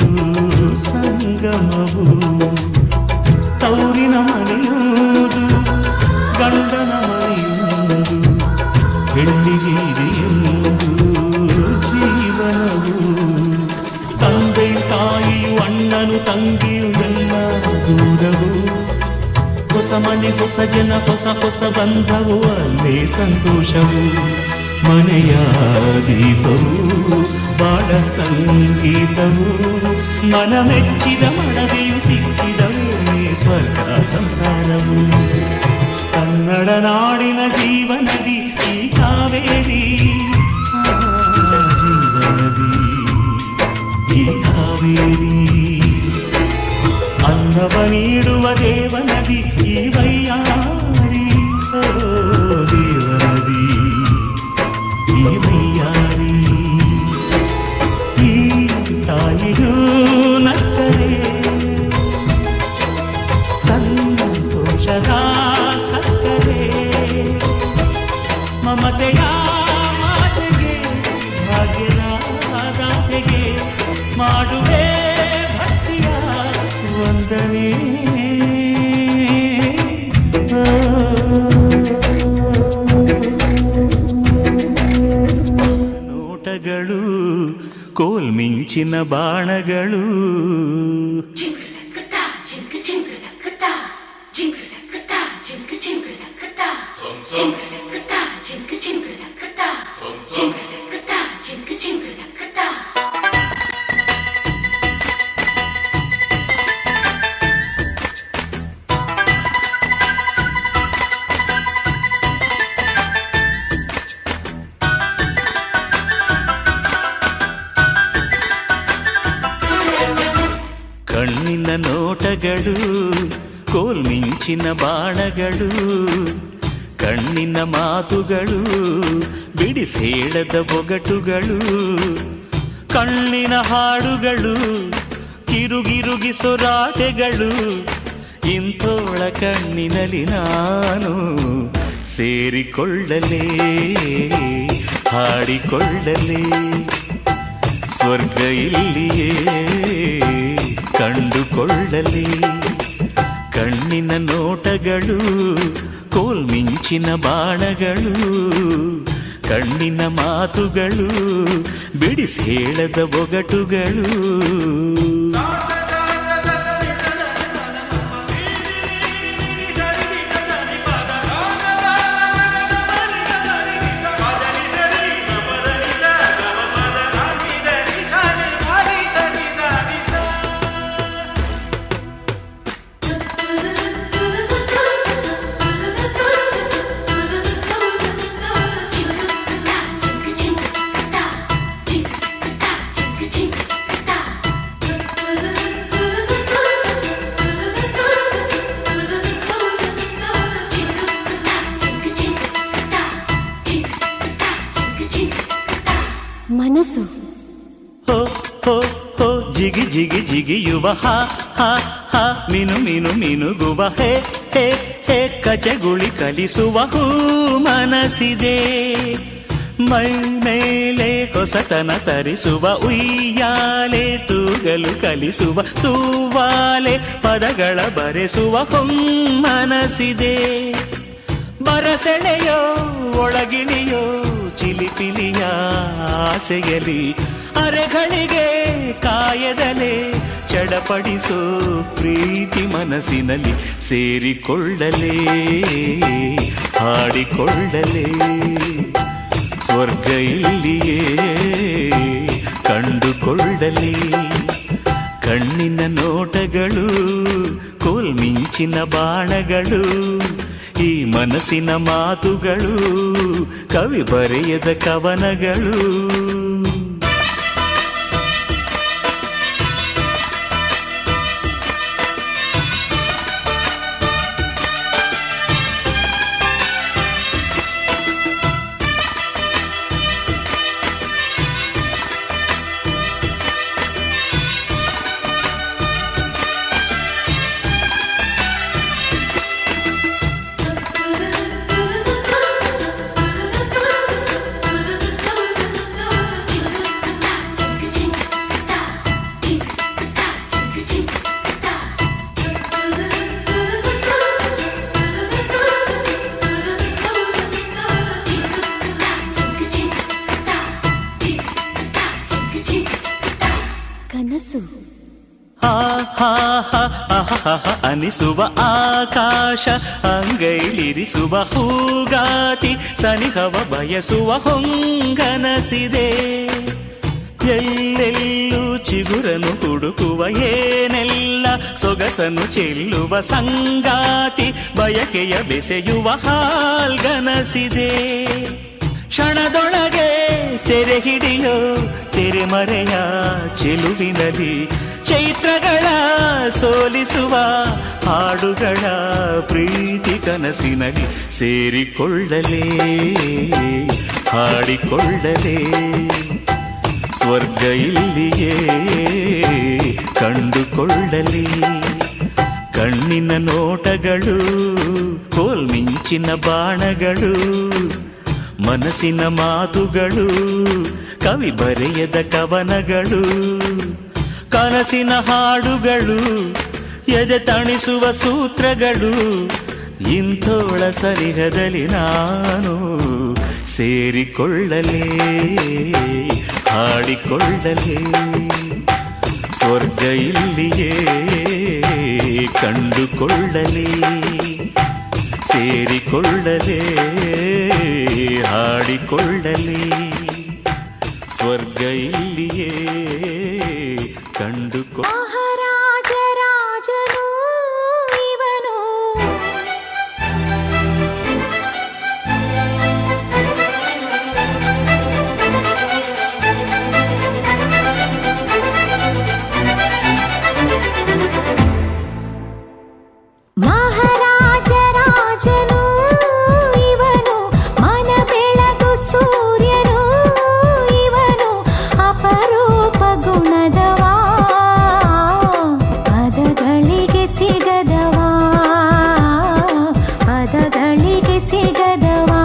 ಸಂಗಮವು. ತೌರಿನ ಮನೆಯುವುದು ಗಂಡನ ಮನೆಯೊಂದು, ಬೆಳ್ಳಿಗಿದೆಯೊಂದು ಜೀವನವು. ತಂದೆಯು ತಾಯಿಯು ಅಣ್ಣನು ತಂಗಿಯು ಎಲ್ಲ ದೂರವು. ಹೊಸ ಮನೆ ಹೊಸ ಜನ ಹೊಸ ಹೊಸ ಬಂಧವು, ಅಲ್ಲೇ ಸಂತೋಷವು. ಮನೆಯ ದೀಪವು ಬಾಳ ಸಂಗೀತವು, ಮನ ಮೆಚ್ಚಿದ ಮಡದೆಯು ಸಿಕ್ಕಿದವೇ ಸ್ವರ್ಗ ಸಂಸಾರವು. ಕನ್ನಡ ನಾಡಿನ ಜೀವನದಿ ಈ ಕಾವ್ಯ ಕಾವೇರಿ ಆ ಜೀವನದಿ ಈ ಕಾವೇರಿ ಅನ್ನವ ನೀಡುವ ದೇವನದಿ ಈ ವೈಯಾರಿ ಓ ದೇವನದಿ ಈ ವೈಯಾರಿ ಈ ತಾಯಿಯೂ ನಕ್ಕರೆ ಸಂತೋಷದ ಸಕ್ಕರೆ ಮಮತೆಯ ಮಾತೆಗೆ ಭಾಗ್ಯದ ದಾತೆಗೆ ಮಾಡುವೆ ಭಕ್ತಿಯ ವಂದನೆ ನೋಟಗಳು ಕೋಲ್ಮಿಂಚಿನ ಬಾಣಗಳು ಕಣ್ಣಿನ ನೋಟಗಳು ಕೋಲ್ಮಿಂಚಿನ ಬಾಣಗಳು ಕಣ್ಣಿನ ಮಾತುಗಳು ಬಿಡಿಸೇಳದ ಬೊಗಟುಗಳು ಕಣ್ಣಿನ ಹಾಡುಗಳು ಕಿರುಗಿರುಗಿಸೊರಾಟೆಗಳು ಇಂಥೋಳ ಕಣ್ಣಿನಲ್ಲಿ ನಾನು ಸೇರಿಕೊಳ್ಳಲೇ ಹಾಡಿಕೊಳ್ಳಲೇ ಸ್ವರ್ಗ ಇಲ್ಲಿಯೇ ಕಂಡುಕೊಳ್ಳಲಿ ಕಣ್ಣಿನ ನೋಟಗಳು ಕೋಲ್ಮಿಂಚಿನ ಬಾಣಗಳು ಕಣ್ಣಿನ ಮಾತುಗಳು ಬಿಡಿಸಿ ಹೇಳದ ಬೊಗಟುಗಳು ಮನಸ್ಸು ಹೋ ಹೋ ಹೋ ಜಿಗಿ ಜಿಗಿ ಜಿಗಿಯುವ ಹಾ ಹಾ ಹಾ ಮಿನು ಮಿನು ಮಿನುಗುವ ಹೇ ಹೇ ಹೇ ಕಚಗುಳಿ ಕಲಿಸುವ ಹೂ ಮನಸ್ಸಿದೆ ಮೈ ಮೇಲೆ ಹೊಸತನ ತರಿಸುವ ಉಯ್ಯಾಲೆ ತೂಗಲು ಕಲಿಸುವ ಸೂವಾಲೆ ಪದಗಳ ಬರೆಸುವ ಹೊಮ್ಮನಸಿದೆ ಬರಸೆಳೆಯೋ ಒಳಗಿಳಿಯೋ ಚಿಲಿಪಿಲಿಯ ಆಸೆಯಲಿ ಅರೆಗಳಿಗೆ ಕಾಯದಲೆ ಚಡಪಡಿಸೋ ಪ್ರೀತಿ ಮನಸ್ಸಿನಲ್ಲಿ ಸೇರಿಕೊಳ್ಳಲೇ ಹಾಡಿಕೊಳ್ಳಲೇ ಸ್ವರ್ಗ ಇಲ್ಲಿಯೇ ಕಂಡುಕೊಳ್ಳಲಿ ಕಣ್ಣಿನ ನೋಟಗಳು ಕೋಲ್ಮಿಂಚಿನ ಬಾಣಗಳು ಈ ಮನಸ್ಸಿನ ಮಾತುಗಳು ಕವಿ ಬರೆಯದ ಕವನಗಳು ಕನಸು ಅನಿಸುವ ಆಕಾಶ ಅಂಗೈಲಿರಿಸುವ ಹೂಗಾತಿ ಸನಿಹವ ಬಯಸುವ ಹೊಂಗನಸಿದೆ ಎಲ್ಲೆಲ್ಲೂ ಚಿಗುರನು ಹುಡುಕುವ ಏನೆಲ್ಲ ಸೊಗಸನು ಚೆಲ್ಲುವ ಸಂಗಾತಿ ಬಯಕೆಯ ಬೆಸೆಯುವ ಹಾಲ್ಗನಸಿದೆ ಕ್ಷಣದೊಳಗೆ ಸೆರೆ ಹಿಡಿಯೋ ತೆರೆಮರೆಯ ಚೆಲುವಿನಲ್ಲಿ ಚೈತ್ರಗಳ ಸೋಲಿಸುವ ಹಾಡುಗಳ ಪ್ರೀತಿ ಕನಸಿನಲ್ಲಿ ಸೇರಿಕೊಳ್ಳಲೇ ಹಾಡಿಕೊಳ್ಳಲೇ ಸ್ವರ್ಗ ಇಲ್ಲಿಯೇ ಕಂಡುಕೊಳ್ಳಲಿ ಕಣ್ಣಿನ ನೋಟಗಳು ಕೋಲ್ಮಿಂಚಿನ ಬಾಣಗಳು ಮನಸ್ಸಿನ ಮಾತುಗಳು ಕವಿ ಬರೆಯದ ಕವನಗಳು ಕನಸಿನ ಹಾಡುಗಳು ಎದೆ ತಣಿಸುವ ಸೂತ್ರಗಳು ಇಂಥೋಳ ಸರಿಹದಲ್ಲಿ ನಾನು ಸೇರಿಕೊಳ್ಳಲೇ ಹಾಡಿಕೊಳ್ಳಲೇ ಸ್ವರ್ಗ ಇಲ್ಲಿಯೇ ಕಂಡುಕೊಳ್ಳಲೇ ಸೇರಿಕೊಳ್ಳಲೇ ಹಾಡಿಕೊಳ್ಳಲೇ ಸ್ವರ್ಗ ಇಲ್ಲಿಯೇ ಕಂಡುಕೊ ಮಹಾರಾಜರಾಜನು ಇವನು ಮಹಾರಾಜರಾಜನು ಇವನು ಮನ ಬೆಳಗು ಸೂರ್ಯನು ಇವನು ಅಪರೂಪ ಗುಣದವಾ ಪದಗಳಿಗೆ ಸಿಗದವಾ ಪದಗಳಿಗೆ ಸಿಗದವಾ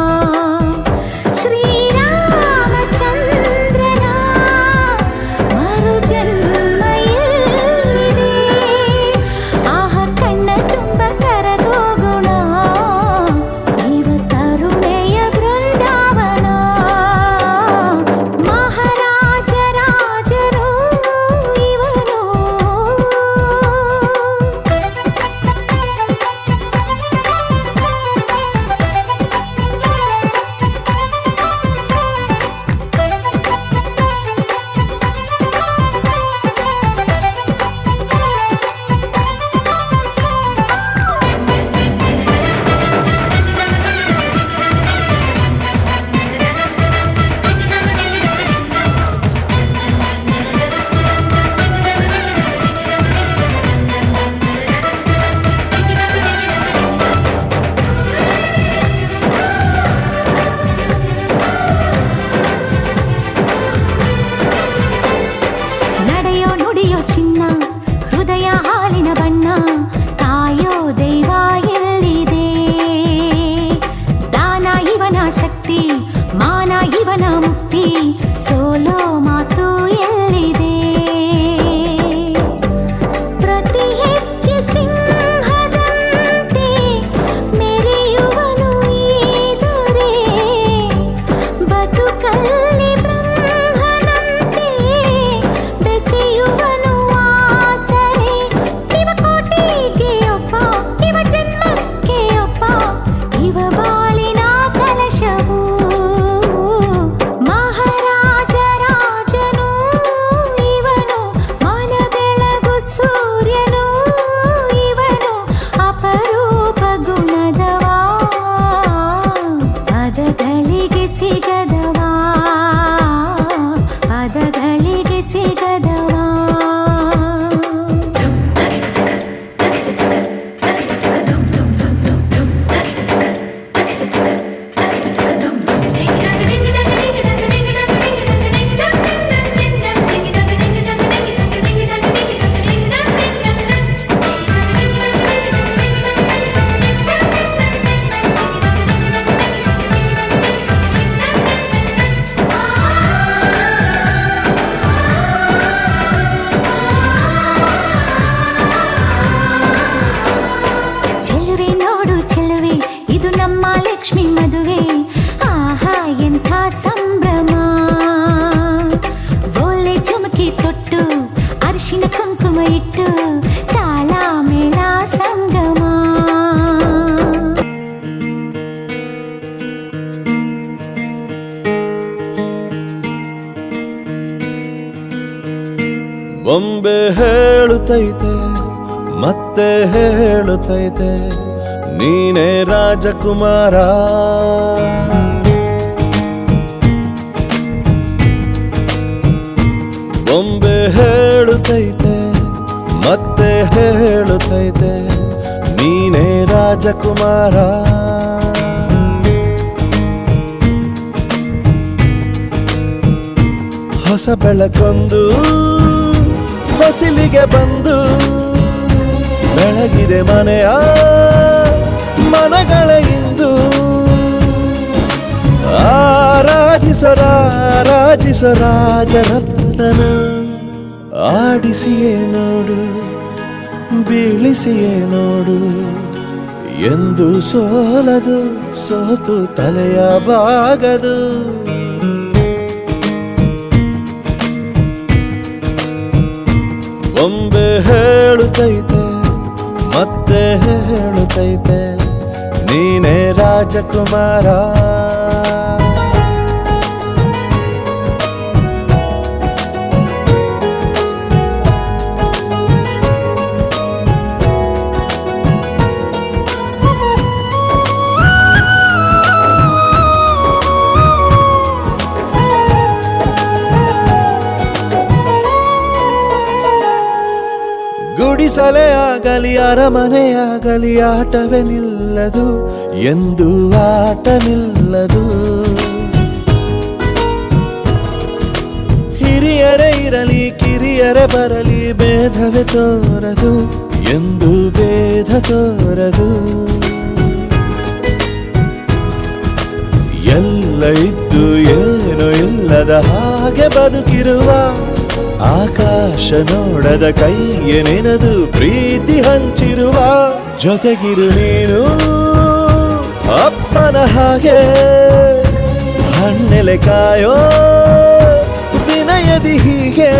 ಶ್ರೀರಾಮಚಂದ್ರನ ಮರುಜನ್ಮ ಇಲ್ಲಿದೆ ಆಹ ಕಣ್ಣ ತುಂಬ ಕರಗೋಗುಣ ಇವ ಕರುಣೆಯ ಬೃಂದಾವನ ಮಹಾರಾಜರಾಜನು ಇವನು ನಡೆಯೋ ನುಡಿಯೋ ಚಿನ್ನ ಹೃದಯ ಹಾಲಿನ ಬಣ್ಣ ಕಾಯೋ ದೈವ ಎಲ್ಲಿದೆ ದಾನ ಇವನ ಶಕ್ತಿ ಮಾನ ಇವನ ಮುಕ್ತಿ ಸೋಲೋ ಮಾತು ಎಲ್ಲಿದೆ ಪ್ರತಿ ಹೆಜ್ಜೆ ಸಿಂಹದಂತೆ ಮೆರೆಯುವನು ಈ ದೊರೆ ಬದುಕಲ್ಲಿ ಬ್ರಹ್ಮನಂತೆ ಬೆಸೆಯುವನು ಆಸರೆ ಇವ ಕೋಟಿಗೆ ಒಬ್ಬ ಇವ ಜನ್ಮಕ್ಕೆ ಒಬ್ಬ ಇವ ಬಾಳಿನ ಕಲಶವು ಮಹಾರಾಜರಾಜನು ಇವನು ಮನ ಬೆಳಗು ಸೂರ್ಯನು ಇವನು ಅಪರೂಪ ಗುಣದವಾ ಪದಗಳಿಗೆ ಸಿಗದವಾ ಪದಗಳಿಗೆ ಸಿಗದವಾ ಚೆಲುವೆ ನೋಡು ಚೆಲುವೆ ಇದು ನಮ್ಮ ಲಕ್ಷ್ಮಿ ಮದುವೆ ಆಹಾ ಎಂಥ ಸಂಭ್ರಮ ಓಲೆ ಚುಮಕಿ ತೊಟ್ಟು ಅರಿಶಿನ ಕುಂಕುಮ ಇಟ್ಟು ತಾಳ ಮೇಳ ಸಂಗಮ ಬೊಂಬೆ ಹೇಳುತ್ತೈತೆ ಮತ್ತೆ ಹೇಳುತ್ತೈತೆ ನೀನೇ ರಾಜಕುಮಾರ ಬೊಂಬೆ ಹೇಳುತ್ತೈತೆ ಮತ್ತೆ ಹೇಳುತ್ತೈತೆ ನೀನೇ ರಾಜಕುಮಾರ. ಹೊಸ ಬೆಳಕೊಂದು ಹೊಸಿಲಿಗೆ ಬಂದು ಬೆಳಗಿದೆ ಮನೆಯ ಮನಗಳ ಇಂದು. ಆರಾಧಿಸ ರಾಜರತ್ನನ ಆಡಿಸಿಯೇ ನೋಡು ಬೀಳಿಸಿಯೇ ನೋಡು ಎಂದು ಸೋಲದು ಸೋತು ತಲೆಯ ಬಾಗದು. ಬೊಂಬೆ ಹೇಳುತ್ತೈತೆ ಮತ್ತೆ ಹೇಳುತ್ತೈತೆ ನೀನೇ ರಾಜಕುಮಾರ. ಗುಡಿಸಲೇ ಆಗಲಿ ಅರಮನೆಯಾಗಲಿ ಆಟವೇ ನಿಲ್ಲದು ಎಂದು ಆಟ ನಿಲ್ಲದು. ಹಿರಿಯರೇ ಇರಲಿ ಕಿರಿಯರೇ ಬರಲಿ ಭೇದವೇ ತೋರದು ಎಂದು ಭೇದ ತೋರದು. ಎಲ್ಲ ಇದ್ದು ಏನು ಇಲ್ಲದ ಹಾಗೆ ಬದುಕಿರುವ ಆಕಾಶ ನೋಡದ ಕೈಯೇ ನೆನೆದು ಪ್ರೀತಿ ಹಂಚಿರುವ ಜೊತೆಗಿರು ನೀನು ಅಪ್ಪನ ಹಾಗೆ ಹಣ್ಣೆಲೆ ಕಾಯೋ ವಿನಯದಿ ಹೀಗೆ.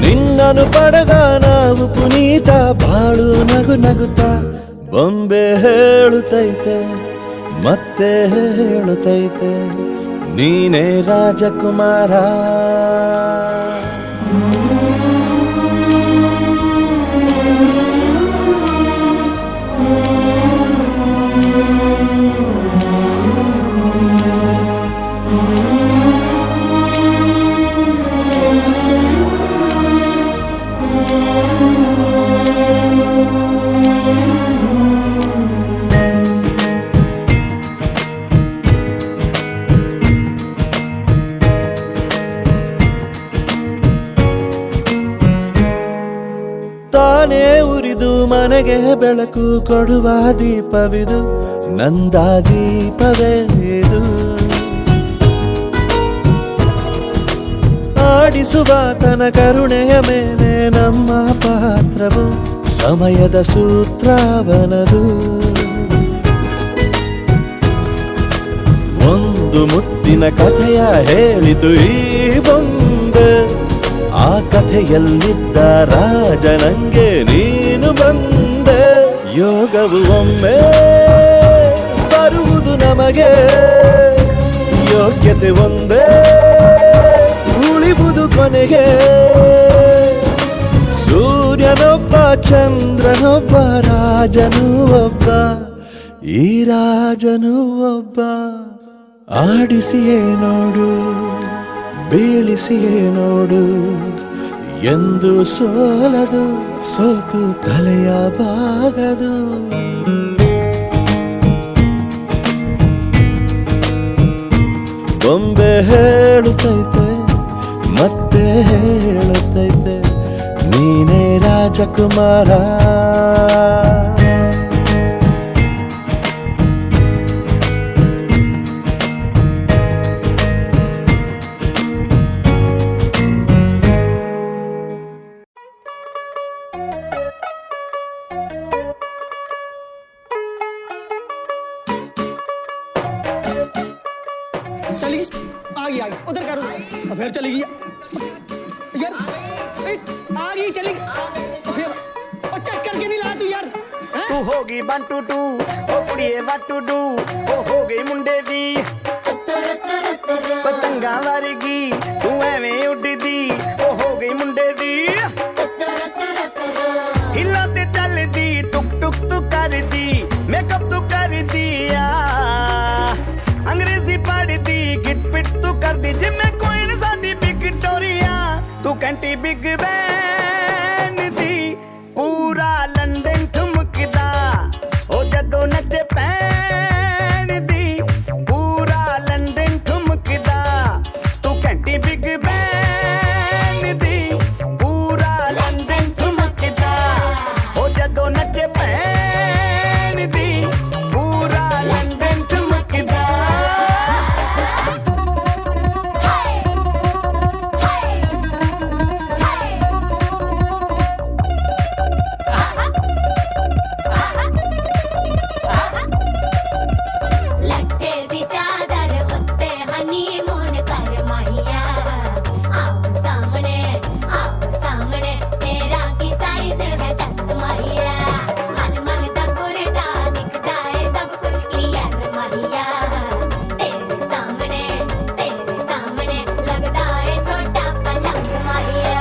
ನಿನ್ನನ್ನು ಪಡೆದ ನಾವು ಪುನೀತ ಬಾಳು ನಗು ನಗುತ್ತಾ. ಬೊಂಬೆ ಹೇಳುತ್ತೈತೆ ಮತ್ತೆ ಹೇಳುತ್ತೈತೆ ನೀನೇ ರಾಜಕುಮಾರ. ತಾನೇ ಉರಿದು ಮನೆಗೆ ಬೆಳಕು ಕೊಡುವ ದೀಪವಿದು ನಂದ ದೀಪವೇ ಇದು. ಆಡಿಸುವ ತನ ಕರುಣೆಯ ಮೇಲೆ ನಮ್ಮ ಪಾತ್ರವು ಸಮಯದ ಸೂತ್ರವನದು. ಒಂದು ಮುತ್ತಿನ ಕಥೆಯ ಹೇಳಿತು ಈ ಬೊಂಬೆ. ಆ ಕಥೆಯಲ್ಲಿದ್ದ ರಾಜ ನಂಗೆ ನೀನು ಬಂದೆ. ಯೋಗವು ಒಮ್ಮೆ ಬರುವುದು ನಮಗೆ ಯೋಗ್ಯತೆ ಒಂದೇ ಉಳಿವುದು ಕೊನೆಗೆ. ಸೂರ್ಯನೊಬ್ಬ ಚಂದ್ರನೊಬ್ಬ ರಾಜನು ಒಬ್ಬ ಈ ರಾಜನು ಒಬ್ಬ. ಆಡಿಸಿಯೇ ನೋಡು ಬೀಳಿಸಿಯೇ ನೋಡು ಎಂದು ಸೋಲದು ಸೋತು ತಲೆಯ ಬಾಗದು. ಬೊಂಬೆ ಹೇಳುತ್ತೈತೆ ಮತ್ತೆ ಹೇಳುತ್ತೈತೆ ನೀನೇ ರಾಜಕುಮಾರ. चली आ गई उधर करो फिर चली गई यार आ गई चली फिर और चेक करके नहीं ला तू यार तू होगी 1 2 2 ओ कुड़िए व्हाट टू डू ओ हो गई मुंडे दी पतंगा वर्गी तू एवें उड़दी ओ हो गई मुंडे दी हिला ते चलदी टुक टुक तू करदी मेकअप तू कर दिया अंग्रेजी पढ़दी गिट पिट तू कर दी जिम्मे कोई न साडी बिग डो बिग बैन दी पूरा लंदन ठुमकदा ओ जदों नचे पैन दी पूरा लंदन ठुमकदा तू घंटी बिग बैन दी पूरा लंदन ठुमकदा ओ जदों नचे पैन दी पूरा लंदन ठुमकदा लट्टे दी चादर उत्ते हनीमून कर माहिया आप सामने तेरा की साइज है 10 माहिया मन मन दा कुरता दिखता है सब कुछ क्लियर माहिया तेरे सामने लगता है छोटा पलंग माहिया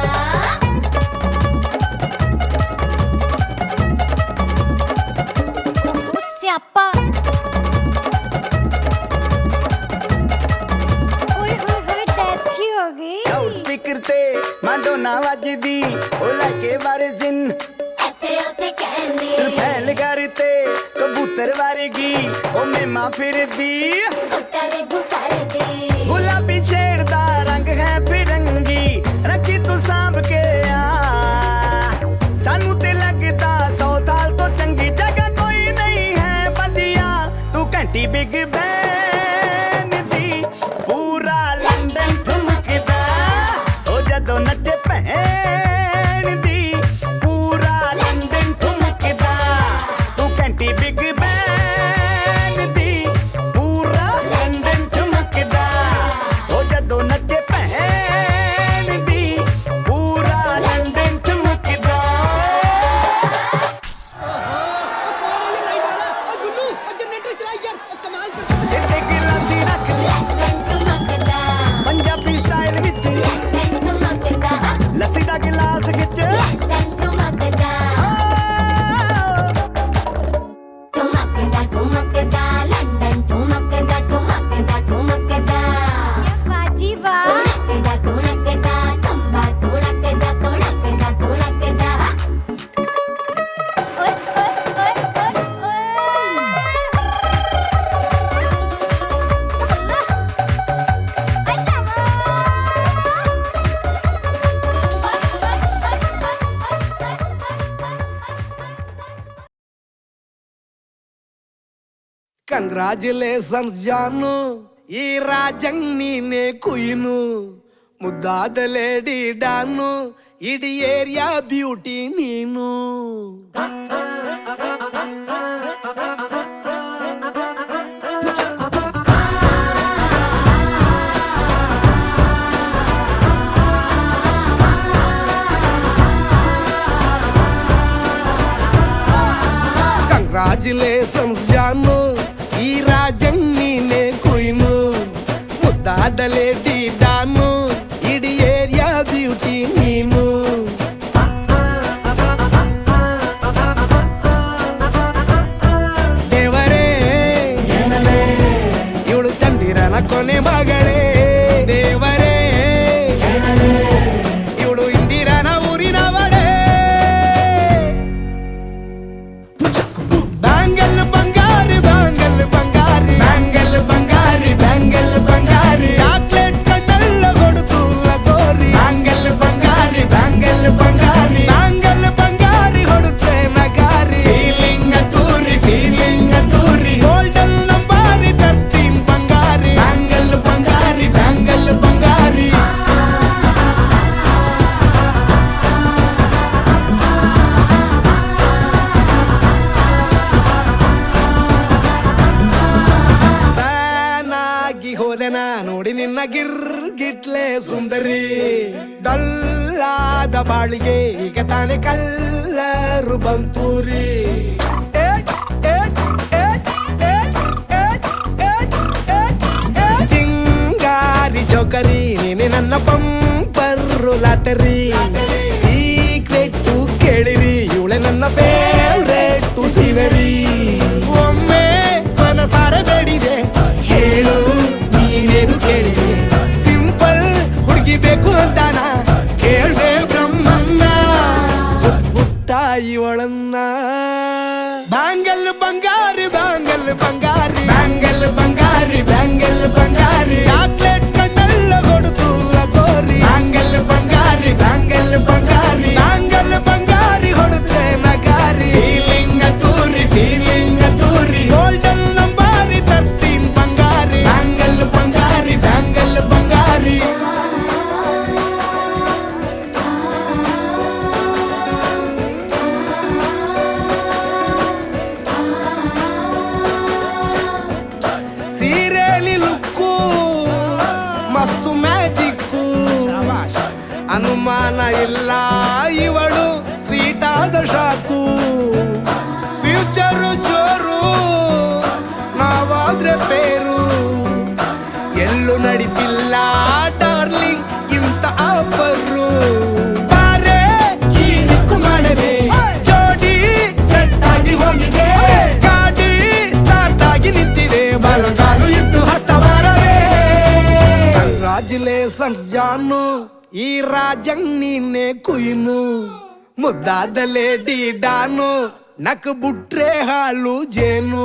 स्यापा डेथ ही हो गई लाउड स्पीकर ते मांडोना वजदी ओ लाके बारे जिन ऐथे ओथे कहंदी फैल करते कबूतर वारेगी ओ मेमा फिरदी कुत्ता दे बुकर दे गुलाबी शेर दा रंग है फिरंगी रखी तू सांभ के आ सानू ते लगदा 100 साल तो चंगी जगह कोई नहीं है बंदिया तू घंटी बिग बैन दी पूरा लंदन ठुमकदा ओ जदों नचे भैन दी पूरा लंदन ठुमकदा तू घंटी बिग बैन दी पूरा लंदन ठुमकदा ओ जदों नचे भैन दी पूरा लंदन ठुमकदा जुल्लू जनरेटर चलाई यार कमाल कर सिर ते गिलासी रख लंदन ठुमकदा पंजाबी स्टाइल विच लंदन ठुमकदा लस्सी दा गिलास खिच लंदन ठुमकदा ठुमकदा लंदन ठुमकदा ठुमकदा बाजी वाह ठुमकदा ठुमकदा ओए ಕಂಗ್ರಾಚುಲೇಷನ್ಸ್ ಜಾನು ಈ ರಾಜಂಗ್ ನೀನೆ ಕುಯ್ನು ಮುದ್ದಾದ ಲೇಡಿ ಡಾನು ಇಡೀ ಏರಿಯಾ ಬ್ಯೂಟಿ ನೀನು ಕಂಗ್ರಾಚುಲೇಷನ್ಸ್ ಜಾನು ಈ ರಾಜಂಗ್ ನೀನೆ ಕುಯ್ನು ಮುದ್ದಾದ ಲೇಡಿ ಡಾನು ಇಡೀ ಏರಿಯಾ ಬ್ಯೂಟಿ ನೀನು ದೇವರೇ ಇವಳು ಚಂದಿರನ ಕೊನೆ ಮಗಳೇ ದೇವರೇ ಇವಳು ಇಂದಿರನ ಊರಿನವಳೇ ಬ್ಯಾಂಗಲ್ ಬಂಗಾರಿ ಬ್ಯಾಂಗಲ್ ಬಂಗಾರಿ ಬ್ಯಾಂಗಲ್ ಬಂಗಾರಿ ಬ್ಯಾಂಗಲ್ ಬಂಗಾರಿ ಚಾಕ್ಲೇಟ್ ಕಣ್ಣೆಲ್ಲ ಕೊಡುತ್ತು ಲಗೋರಿ ಬ್ಯಾಂಗಲ್ ಬಂಗಾರಿ ಬ್ಯಾಂಗಲ್ ಬಂಗಾರಿ ಬ್ಯಾಂಗಲ್ ಬಂಗಾರಿ ಹೊಡುತ್ತೆ ನಗಾರಿ ಫೀಲಿಂಗ್ ಅತೂರಿ ಗೋಲ್ಡನ್ ನಂಬಾರಿ 13 ಬಂಗಾರಿ ಬ್ಯಾಂಗಲ್ ಬಂಗಾರಿ ಬ್ಯಾಂಗಲ್ ಬಂಗಾರಿ ಫ್ಯಾನಾಗಿ ಹೋದೆನ ನೋಡಿ ನಿನ್ನ ಗಿರ್ಗಿಟ್ಲೆ ಸುಂದರಿ ಡಲ್ಲಾದ ಬಾಳಿಗೆ ಈಗ ತಾನೆ ಕಲ್ಲರು ಬಂತೂರಿ ಚಿಂಗಾರಿ ಜೋಕರಿ ನೀನೆ ನನ್ನ ಬಂಪರು ಲಾಟರಿ ಸೀಕ್ರೆಟ್ ಕೇಳಿರಿ ಇವಳೆ ನನ್ನ ಫೇವ್ರೇಟ್ ಸಿವರಿ ಒಮ್ಮೆ ಮನಸಾರೆ ಬೇಡಿದೆ ಹೇಳು ನೀನೇನು ಕೇಳಿದೆ ಸಿಂಪಲ್ ಹುಡುಗಿ ಬೇಕು ಅಂತಾನ ಕೇಳ್ದೆ ಇಲ್ಲ ಇವಳು ಸ್ವೀಟ್ ಆದ ಶಾಕು ಫ್ಯೂಚರು ಜೋರು ನಾವಾದ್ರೆ ಬೇರು ಎಲ್ಲೂ ನಡೀತಿಲ್ಲ ಡಾರ್ಲಿಂಗ್ ಇಂತ ಆಫರು ಬಾರೆ ಕೀರಿಕ್ಕು ಮಾಡದೆ ಜೋಡಿ ಸೆಟ್ ಆಗಿ ಹೋಗಿದೆ ಗಾಡಿ ಸ್ಟಾರ್ಟ್ ಆಗಿ ನಿಂತಿದೆ ಬಲಗಾಲು ಇಟ್ಟು ಹತ್ತ ಬರವೇ ಕಂಗ್ರಾಚುಲೇಷನ್ಸ್ ಜಾನು ಈ ರಾಜಂಗ್ ನೀನೆ ಕುಯ್ನು ಮುದ್ದಾದ ಲೇಡಿ ಡಾನು ನಕ್ ಬುಟ್ರೆ ಹಾಲು ಜೇನು